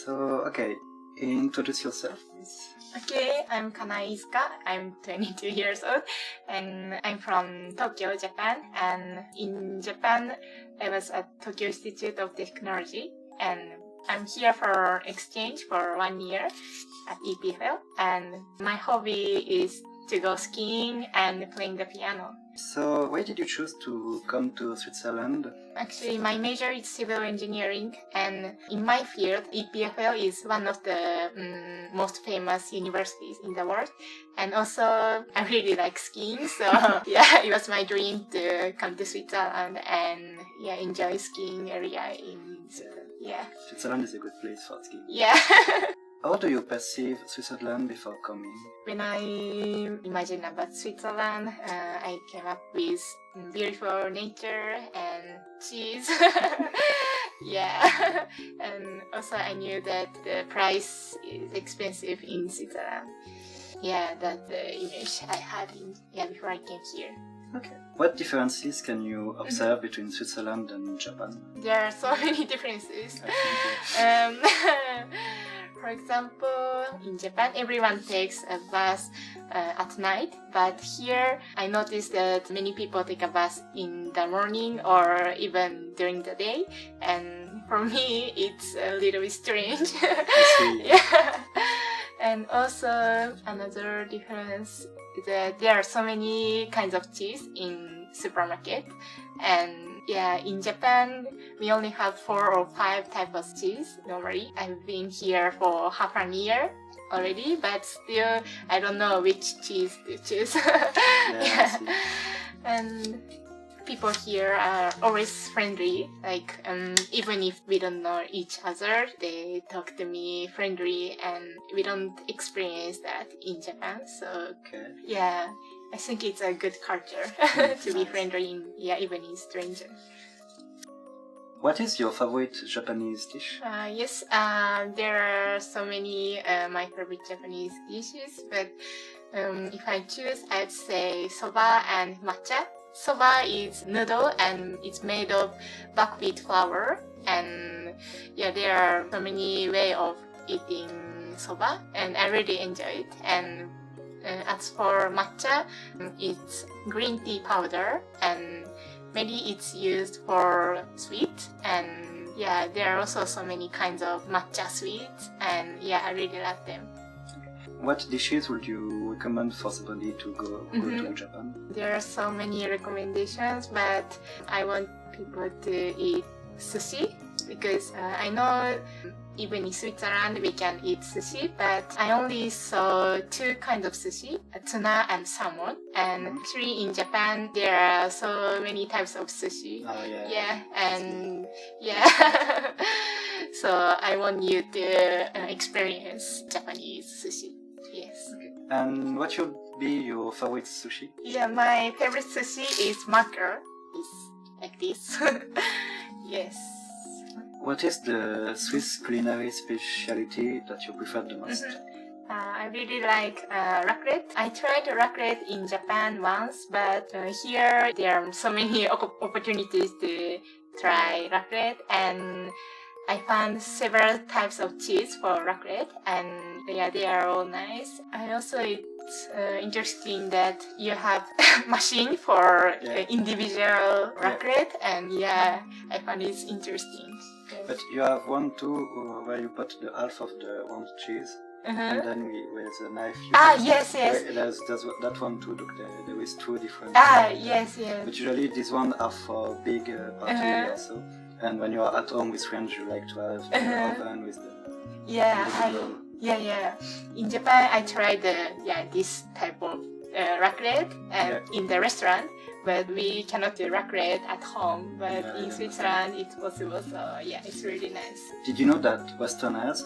So, okay, introduce yourself, please. Okay, I'm Kanae. I'm 22 years old and I'm from Tokyo, Japan. And in Japan, I was at Tokyo Institute of Technology and I'm here for exchange for 1 year at EPFL. And my hobby is to go skiing and playing the piano. So, why did you choose to come to Switzerland? Actually, my major is civil engineering, and in my field, EPFL is one of the most famous universities in the world. And also, I really like skiing, so yeah, it was my dream to come to Switzerland and enjoy skiing area in Switzerland. Yeah. Switzerland is a good place for skiing. Yeah. How do you perceive Switzerland before coming? When I imagine about Switzerland, I came up with beautiful nature and cheese. Yeah. And also I knew that the price is expensive in Switzerland. Yeah, that's the image I had before I came here. Okay. What differences can you observe between Switzerland and Japan? There are so many differences. For example, in Japan, everyone takes a bus at night, but here I noticed that many people take a bus in the morning or even during the day, and for me, it's a little bit strange. Yeah. And also, another difference is that there are so many kinds of cheese in supermarket, and in Japan, we only have 4 or 5 types of cheese normally. I've been here for half a year already, but still I don't know which cheese to choose. Yeah. And people here are always friendly. Like even if we don't know each other, they talk to me friendly, and we don't experience that in Japan. So yeah. I think it's a good culture to be friendly even in stranger. What is your favorite Japanese dish? Yes, there are so many my favorite Japanese dishes, but if I choose, I'd say soba and matcha. Soba is noodle and it's made of buckwheat flour, and there are so many ways of eating soba, and I really enjoy it. And as for matcha, it's green tea powder, and maybe it's used for sweet. And there are also so many kinds of matcha sweets, and I really love them. What dishes would you recommend for somebody to go to Japan? There are so many recommendations, but I want people to eat sushi because I know even in Switzerland we can eat sushi, but I only saw 2 kinds of sushi, tuna and salmon. And actually in Japan there are so many types of sushi. So I want you to experience Japanese sushi. Yes. Okay. And what should be your favorite sushi? My favorite sushi is manquer. It's like this. Yes. What is the Swiss culinary specialty that you prefer the most? I really like raclette. I tried raclette in Japan once, but here there are so many opportunities to try raclette, and I found several types of cheese for raclette, and they are all nice. And also it's interesting that you have machine for individual raclette, and I found it interesting. But you have one too where you put the half of the round cheese, and then with a knife. Yes. There's that one too. Look, there is 2 different. Yes. But usually these ones are for big party also. And when you are at home with friends, you like to have the oven with the. In Japan, I tried this type of raclette in the restaurant, but we cannot do raclette at home. But in Switzerland, it's possible. So it's really nice. Did you know that Westerners,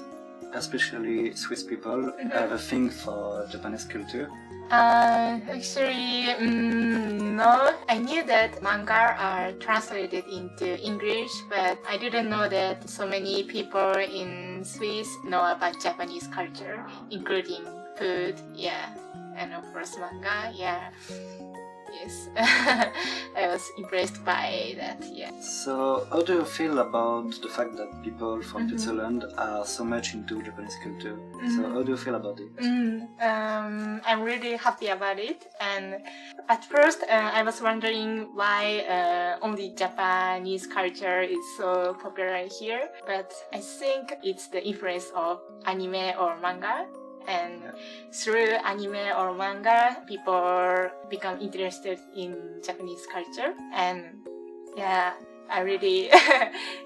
especially Swiss people, have a thing for Japanese culture? Actually, no. I knew that manga are translated into English, but I didn't know that so many people in Swiss know about Japanese culture, including food, and of course manga, yes. I was impressed by that, yeah. So, how do you feel about the fact that people from Switzerland are so much into Japanese culture? So, how do you feel about it? I'm really happy about it. And at first, I was wondering why only Japanese culture is so popular here. But I think it's the influence of anime or manga. And through anime or manga, people become interested in Japanese culture. And yeah, I really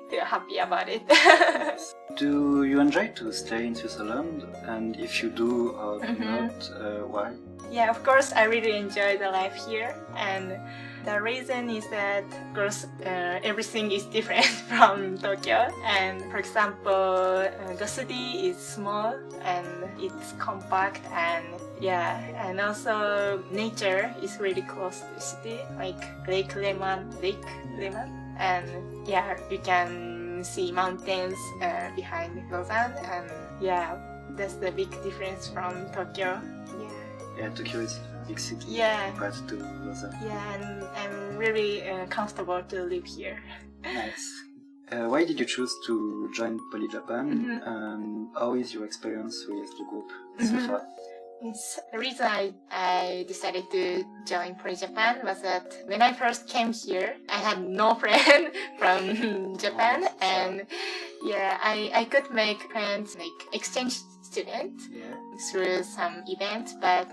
feel happy about it. Yes. Do you enjoy to stay in Switzerland? And if you do or do not, why? Yeah, of course, I really enjoy the life here. And the reason is that, of course, everything is different from Tokyo. And for example, the city is small and it's compact, and yeah, and also nature is really close to the city, like Lake Leman, and yeah, you can see mountains behind Lausanne, and yeah, that's the big difference from Tokyo. Yeah, Tokyo is a big city compared to Lausanne. Yeah, and I'm really comfortable to live here. Nice. Why did you choose to join PolyJapan? And how is your experience with the group so far? Yes, the reason I decided to join PolyJapan was that when I first came here, I had no friend from Japan, and yeah, I could make friends, like exchange student through some events, but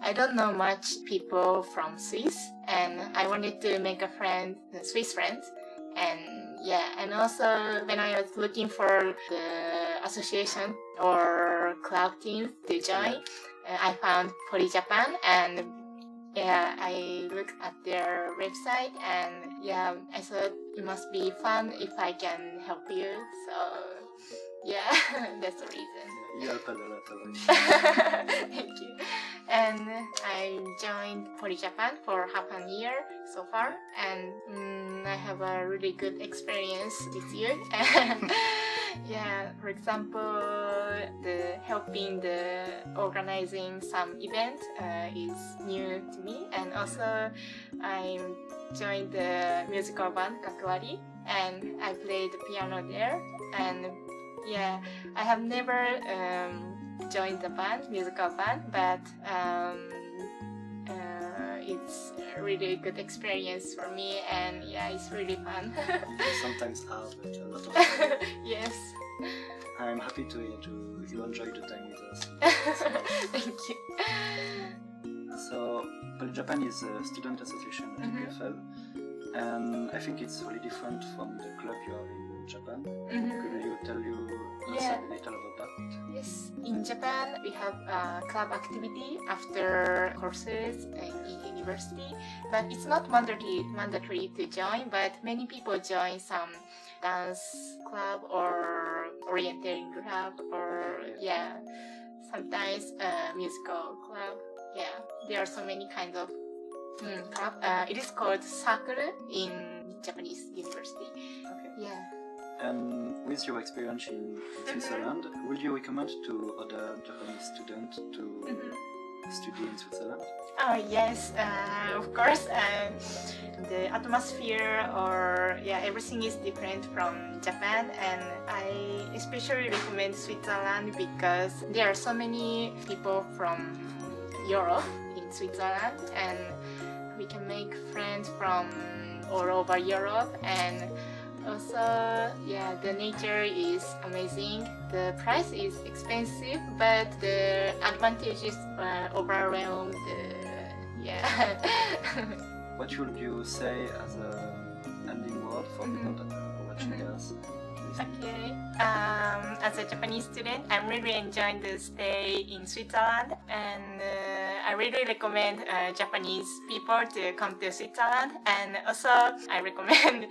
I don't know much people from Swiss, and I wanted to make a Swiss friend. And yeah, and also when I was looking for the association or club team to join, I found PolyJapan, and yeah, I looked at their website, and yeah, I thought it must be fun if I can help you. So yeah, that's the reason. You help a lot already. Thank you. And I joined PolyJapan for half a year so far, and I have a really good experience this year. Yeah, for example, helping the organizing some event is new to me, and also I joined the musical band Kakuwari, and I played the piano there. And yeah, I have never joined the musical band, but it's a really good experience for me, and yeah, it's really fun. Sometimes hard, but a lot of fun. Yes. I'm happy to hear you enjoy the time with us. Thank you. So, PolyJapan is a student association at UPFL, and I think it's really different from the club you are in Japan. Could you tell us a little about that? Yes, in Japan we have a club activity after courses in university, but it's not mandatory to join, but many people join some dance club or orienteering club, or sometimes a musical club. Yeah, there are so many kinds of club. It is called sakura in Japanese university. Okay. Yeah. And with your experience in Switzerland, would you recommend to other Japanese students to study in Switzerland? Oh yes, of course. The atmosphere everything is different from Japan, and I especially recommend Switzerland because there are so many people from Europe in Switzerland, and we can make friends from all over Europe. And also, the nature is amazing. The price is expensive, but the advantages overwhelm What should you say as an ending word for people that are watching us? Okay. As a Japanese student, I'm really enjoying the stay in Switzerland, and I really recommend Japanese people to come to Switzerland, and also I recommend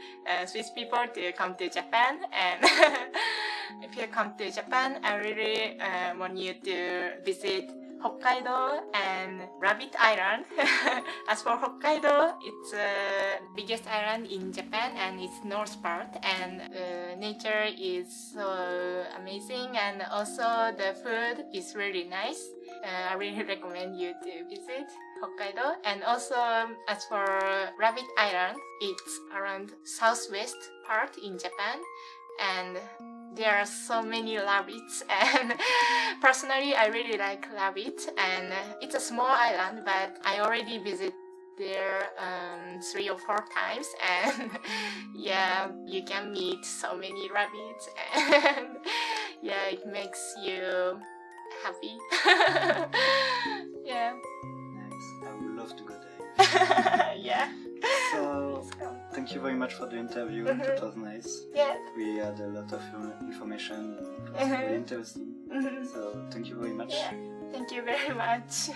Swiss people to come to Japan. And if you come to Japan, I really want you to visit Hokkaido and Rabbit Island. As for Hokkaido, it's the biggest island in Japan, and it's north part, and nature is so amazing, and also the food is really nice. I really recommend you to visit. Hokkaido. And also, as for Rabbit Island, it's around southwest part in Japan. And there are so many rabbits, and personally I really like rabbits, and it's a small island, but I already visited there 3 or 4 times, and yeah, you can meet so many rabbits, and yeah, it makes you happy. Yeah. Nice. I would love to go there. Yeah. So, thank you very much for the interview. It was nice. Yeah. We had a lot of information. It was really interesting. So, thank you very much. Yeah. Thank you very much.